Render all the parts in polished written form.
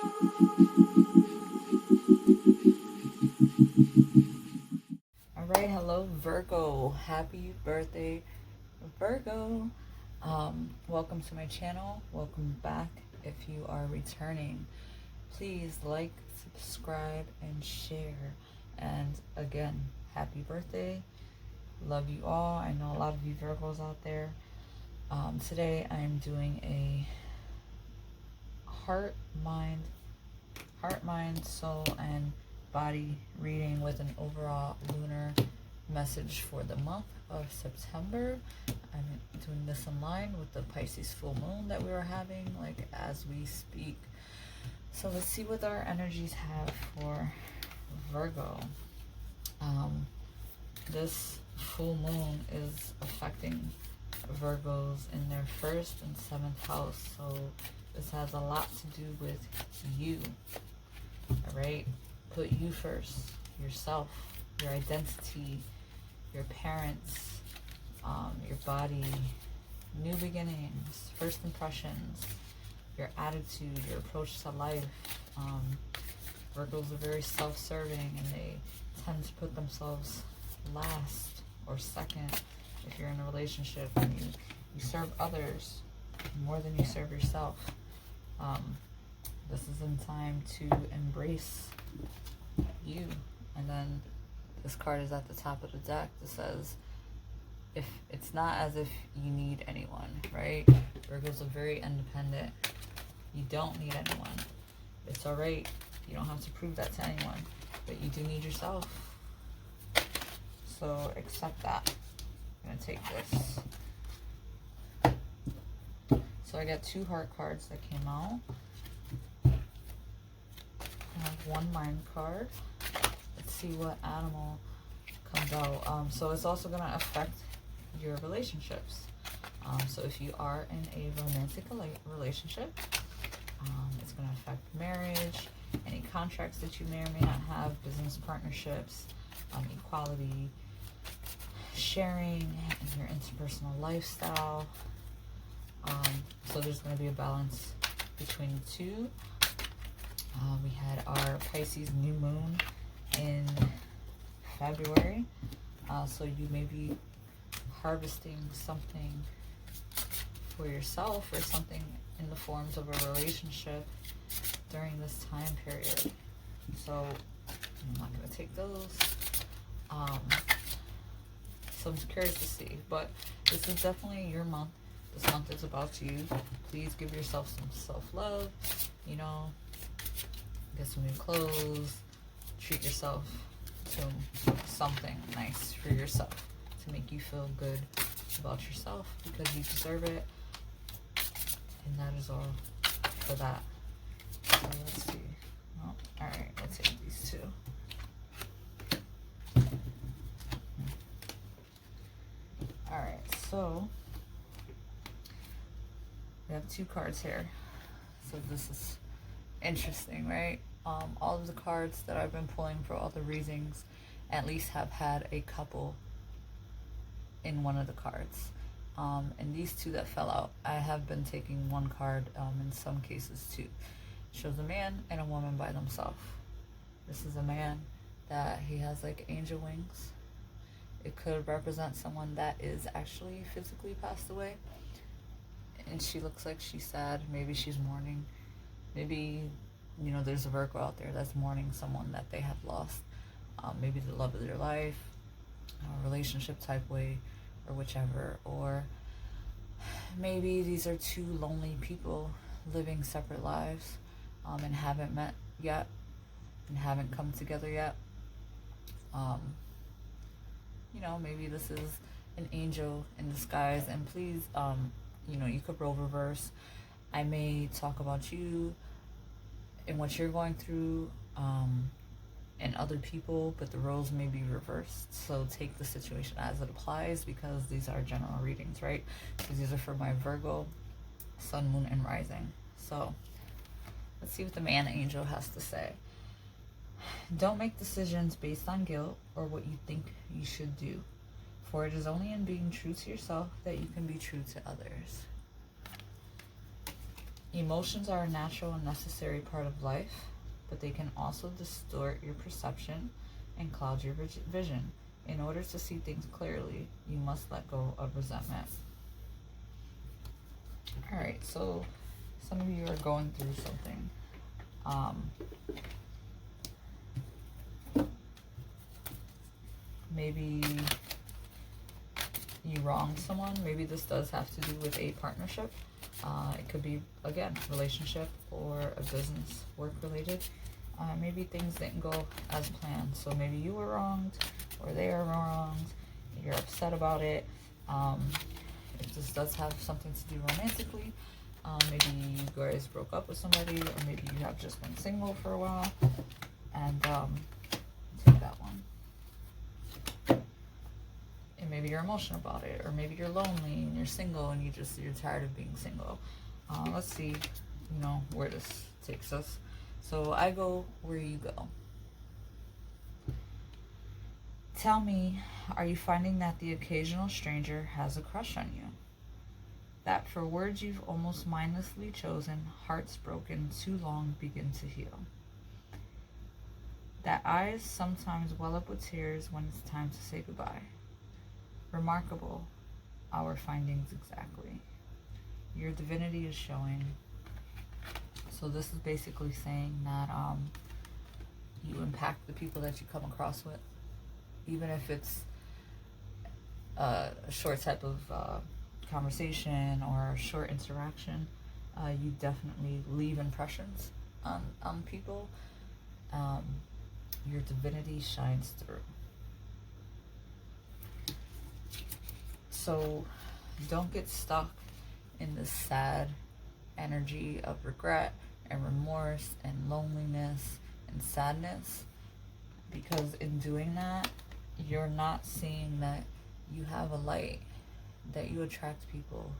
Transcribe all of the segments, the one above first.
Alright, hello Virgo. Happy birthday, Virgo. Welcome to my channel. Welcome back if you are returning. Please like, subscribe, and share. And again, happy birthday. Love you all. I know a lot of you Virgos out there. Today I'm doing a heart, mind, soul, and body reading with an overall lunar message for the month of September. I'm doing this in line with the Pisces full moon that we are having, like as we speak. So let's see what our energies have for Virgo. This full moon is affecting Virgos in their 1st and 7th house. So this has a lot to do with you. Alright? Put you first. Yourself. Your identity. Your parents. Your body. New beginnings. First impressions. Your attitude. Your approach to life. Virgos are very self-serving and they tend to put themselves last or second if you're in a relationship and you serve others more than you serve yourself. This is in time to embrace you. And then this card is at the top of the deck that says, if it's not as if you need anyone, right? Virgos are very independent. You don't need anyone. It's all right. You don't have to prove that to anyone, but you do need yourself. So accept that. I'm gonna take this. So I got 2 heart cards that came out. I have 1 mind card. Let's see what animal comes out. So it's also gonna affect your relationships. So if you are in a romantic relationship, it's gonna affect marriage, any contracts that you may or may not have, business partnerships, equality, sharing, and your interpersonal lifestyle. So there's going to be a balance between the two. We had our Pisces new moon in February. So you may be harvesting something for yourself or something in the forms of a relationship during this time period. So I'm not going to take those. So I'm curious to see, but this is definitely your month. This month is about you. Please give yourself some self-love, you know, get some new clothes, treat yourself to something nice for yourself to make you feel good about yourself because you deserve it. And that is all for that. So let's see. Oh, all right, let's take these 2. All right, so we have 2 cards here. So this is interesting, right? All of the cards that I've been pulling for all the readings at least have had a couple in one of the cards. And these 2 that fell out, I have been taking 1 card in some cases too. It shows a man and a woman by themselves. This is a man that he has like angel wings. It could represent someone that is actually physically passed away. And she looks like she's sad. Maybe she's mourning. Maybe, you know, there's a Virgo out there that's mourning someone that they have lost. Maybe the love of their life, relationship type way, or whichever. Or maybe these are 2 lonely people living separate lives and haven't met yet and haven't come together yet. You know, maybe this is an angel in disguise. And please, you know, you could role reverse. I may talk about you and what you're going through and other people, but the roles may be reversed. So take the situation as it applies because these are general readings, right? So these are for my Virgo, Sun, Moon, and Rising. So let's see what the man angel has to say. Don't make decisions based on guilt or what you think you should do, for it is only in being true to yourself that you can be true to others. Emotions are a natural and necessary part of life, but they can also distort your perception and cloud your vision. In order to see things clearly, you must let go of resentment. Alright, so some of you are going through something. Maybe you wronged someone. Maybe this does have to do with a partnership. It could be, again, relationship or a business, work related. Maybe things didn't go as planned. So maybe you were wronged or they are wronged. You're upset about it. If this does have something to do romantically, maybe you guys broke up with somebody, or maybe you have just been single for a while. And take that one. And maybe you're emotional about it, or maybe you're lonely and you're single and you're tired of being single. Let's see, where this takes us. So I go where you go. Tell me, are you finding that the occasional stranger has a crush on you? That for words you've almost mindlessly chosen, hearts broken too long begin to heal. That eyes sometimes well up with tears when it's time to say goodbye. Remarkable, our findings exactly. Your divinity is showing. So this is basically saying that you impact the people that you come across with, even if it's a short type of conversation or a short interaction. You definitely leave impressions on people. Your divinity shines through. So don't get stuck in this sad energy of regret and remorse and loneliness and sadness, because in doing that, you're not seeing that you have a light, that you attract people.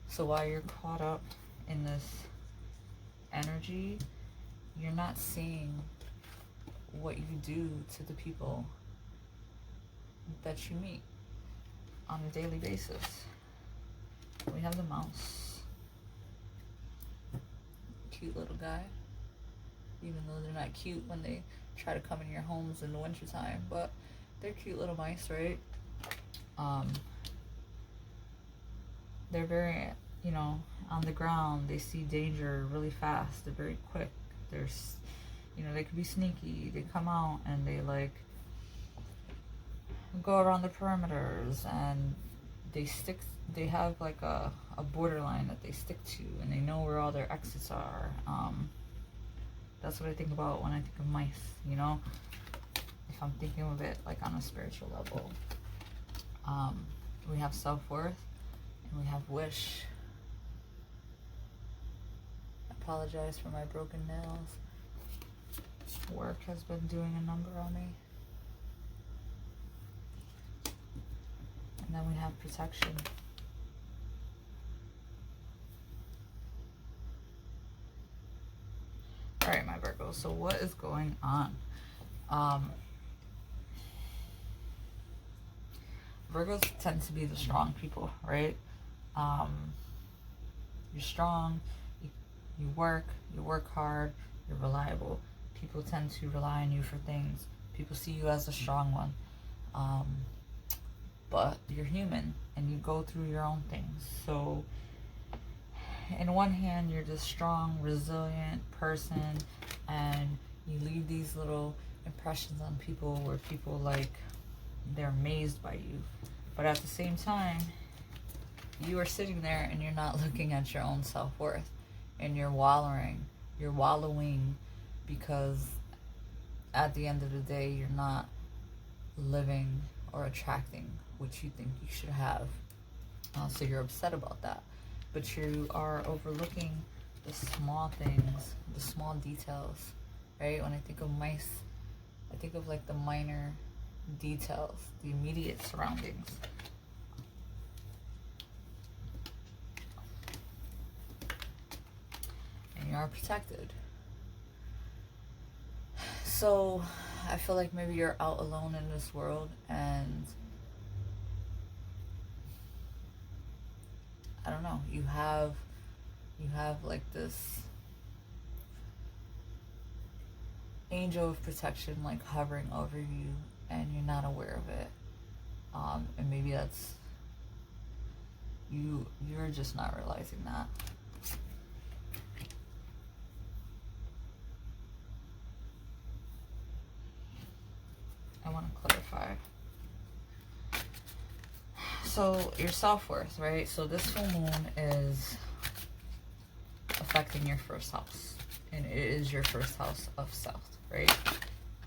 So while you're caught up in this energy, you're not seeing what you do to the people that you meet on a daily basis. We have the mouse. Cute little guy. Even though they're not cute when they try to come in your homes in the wintertime, but they're cute little mice, right? They're very, on the ground. They see danger really fast. They're very quick. They could be sneaky. They come out and they go around the perimeters, and they have like a borderline that they stick to, and they know where all their exits are. That's what I think about when I think of mice, if I'm thinking of it like on a spiritual level. We have self-worth and we have wish. I apologize for my broken nails. Work has been doing a number on me. And then we have protection. Alright, my Virgo, so what is going on? Virgos tend to be the strong people, right? You're strong, you work hard, you're reliable. People tend to rely on you for things. People see you as a strong one. But you're human and you go through your own things. So in one hand, you're this strong, resilient person, and you leave these little impressions on people where people they're amazed by you. But at the same time, you are sitting there and you're not looking at your own self-worth, and you're wallowing because at the end of the day, you're not living or attracting what you think you should have. So you're upset about that. But you are overlooking the small things, the small details, right? When I think of mice, I think of the minor details, the immediate surroundings. And you are protected. So I feel like maybe you're out alone in this world, and I don't know, you have You have like this angel of protection like hovering over you, and you're not aware of it. And maybe that's you're just not realizing that. I want to clarify. So your self-worth, right? So this full moon is affecting your first house, and it is your first house of self, right?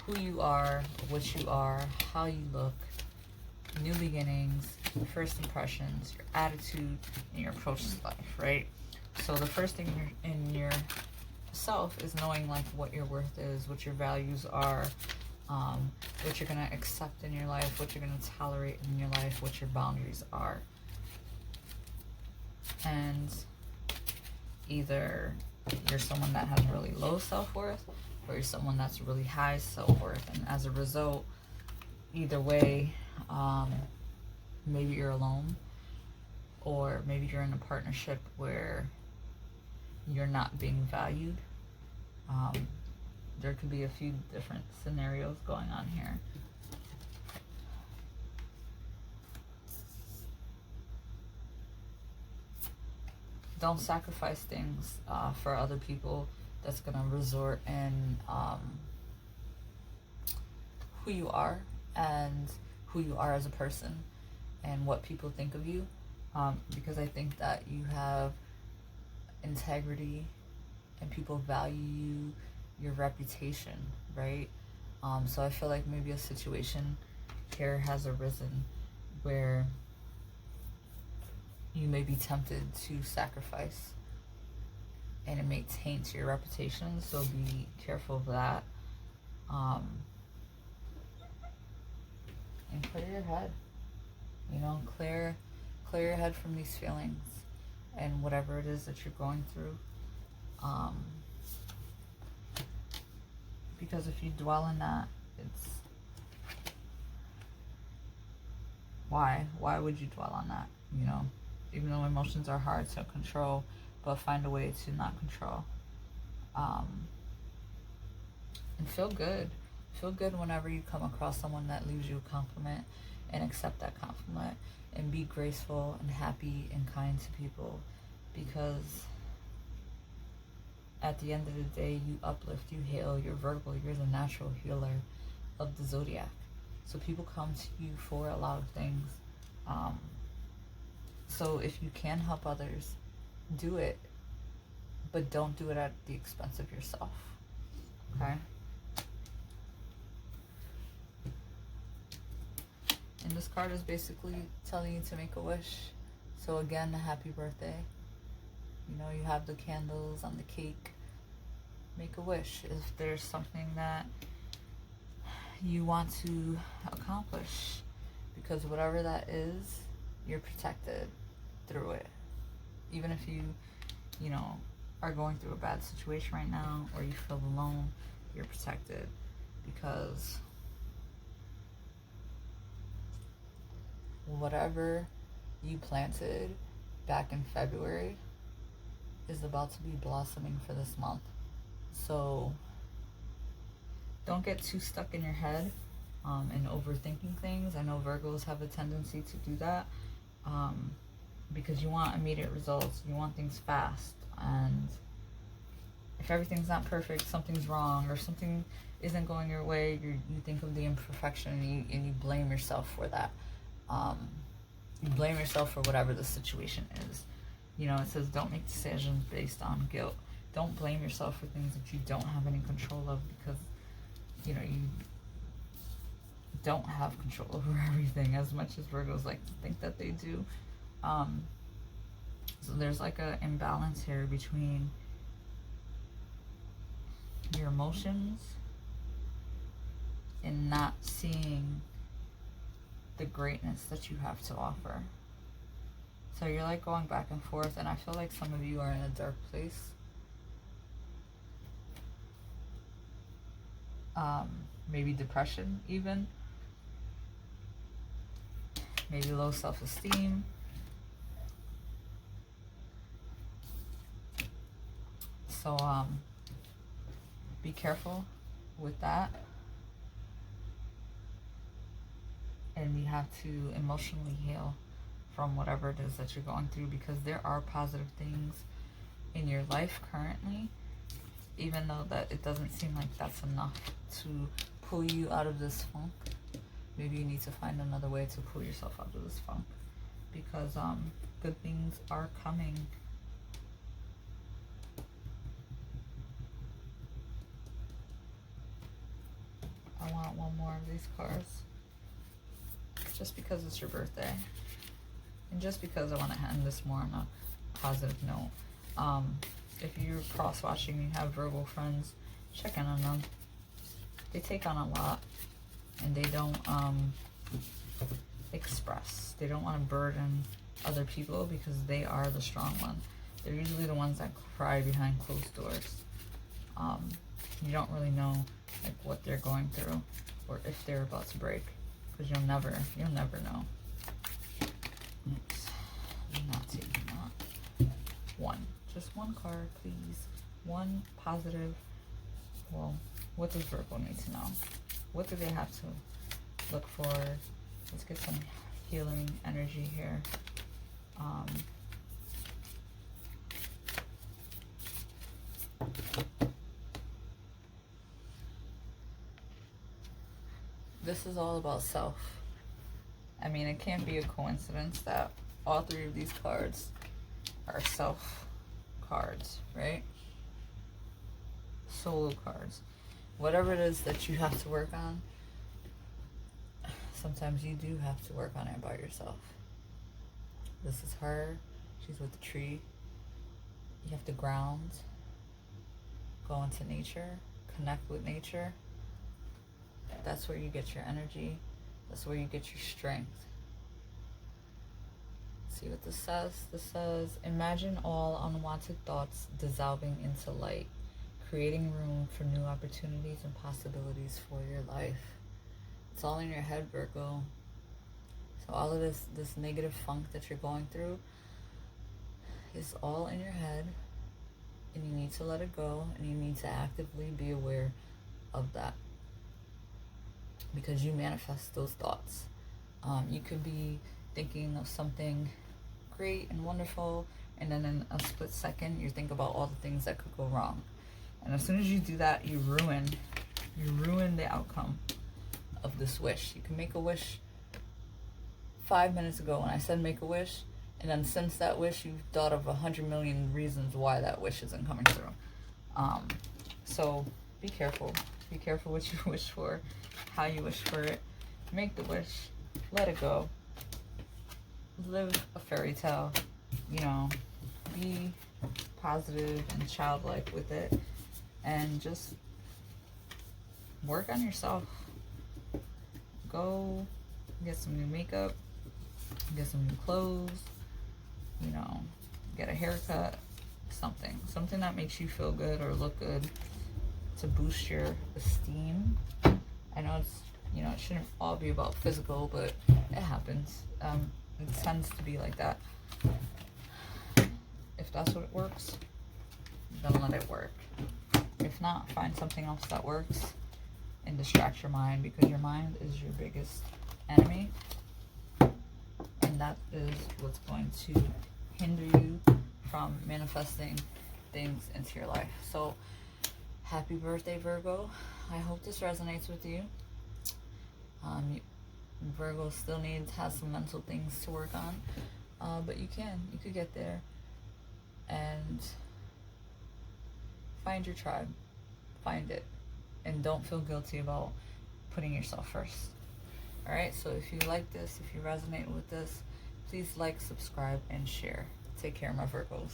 Who you are, what you are, how you look, new beginnings, first impressions, your attitude, and your approach to life, right? So the first thing in your self is knowing like what your worth is, what your values are, what you're going to accept in your life, what you're going to tolerate in your life, what your boundaries are. And either you're someone that has really low self-worth, or you're someone that's really high self-worth. And as a result, either way, maybe you're alone, or maybe you're in a partnership where you're not being valued. There could be a few different scenarios going on here. Don't sacrifice things for other people that's going to resort in who you are and who you are as a person and what people think of you. Because I think that you have integrity and people value you, your reputation, right? So I feel like maybe a situation here has arisen where you may be tempted to sacrifice, and it may taint your reputation, so be careful of that. And clear your head, clear your head from these feelings and whatever it is that you're going through. Because if you dwell in that, it's why would you dwell on that? Even though emotions are hard to control, but find a way to not control. And feel good whenever you come across someone that leaves you a compliment, and accept that compliment, and be graceful and happy and kind to people, because at the end of the day, you uplift, you heal, you're Virgo, you're the natural healer of the zodiac. So people come to you for a lot of things. So if you can help others, do it, but don't do it at the expense of yourself, okay? And this card is basically telling you to make a wish. So again, a happy birthday. You have the candles on the cake. Make a wish. If there's something that you want to accomplish, because whatever that is, you're protected through it. Even if you are going through a bad situation right now, or you feel alone, you're protected, because whatever you planted back in February is about to be blossoming for this month. So don't get too stuck in your head and overthinking things. I know Virgos have a tendency to do that because you want immediate results. You want things fast. And if everything's not perfect, something's wrong, or something isn't going your way, you think of the imperfection and you blame yourself for that. You blame yourself for whatever the situation is. It says don't make decisions based on guilt. Don't blame yourself for things that you don't have any control of, because you don't have control over everything, as much as Virgos like to think that they do. So there's like an imbalance here between your emotions and not seeing the greatness that you have to offer. So you're like going back and forth, and I feel like some of you are in a dark place. Maybe depression even. Maybe low self-esteem. So be careful with that. And you have to emotionally heal from whatever it is that you're going through, because there are positive things in your life currently, even though that it doesn't seem like that's enough to pull you out of this funk. Maybe you need to find another way to pull yourself out of this funk, because good things are coming. I want one more of these cards, just because it's your birthday, and just because I want to end this more on a positive note. If you're cross-watching, you have Virgo friends, check in on them. They take on a lot, and they don't express. They don't want to burden other people because they are the strong one. They're usually the ones that cry behind closed doors. You don't really know like what they're going through or if they're about to break, because you'll never know. Oops, I'm not taking that. Just one card, please. One positive. Well, what does Virgo need to know? What do they have to look for? Let's get some healing energy here. This is all about self. I mean, it can't be a coincidence that all three of these cards are self cards, right? Solo cards. Whatever it is that you have to work on, sometimes you do have to work on it by yourself. This is her. She's with the tree. You have to ground, go into nature, connect with nature. That's where you get your energy. That's where you get your strength. See what this says? This says, imagine all unwanted thoughts dissolving into light, creating room for new opportunities and possibilities for your life. It's all in your head, Virgo. So all of this negative funk that you're going through is all in your head, and you need to let it go, and you need to actively be aware of that, because you manifest those thoughts. You could be thinking of something great and wonderful, and then in a split second you think about all the things that could go wrong. And as soon as you do that, you ruin the outcome of this wish. You can make a wish 5 minutes ago when I said make a wish, and then since that wish you've thought of 100 million reasons why that wish isn't coming through. So be careful what you wish for, how you wish for it. Make the wish, let it go, live a fairy tale, be positive and childlike with it, and just work on yourself. Go get some new makeup, get some new clothes, get a haircut, something that makes you feel good or look good to boost your esteem. I know it shouldn't all be about physical, but it happens. It tends to be like that. If that's what it works, then let it work. If not, find something else that works and distract your mind, because your mind is your biggest enemy, and that is what's going to hinder you from manifesting things into your life. So happy birthday, Virgo. I hope this resonates with you. Virgo still has some mental things to work on, but you could get there, and find your tribe, find it, and don't feel guilty about putting yourself first. All right, so if you like this, if you resonate with this, please like, subscribe, and share. Take care, my Virgos.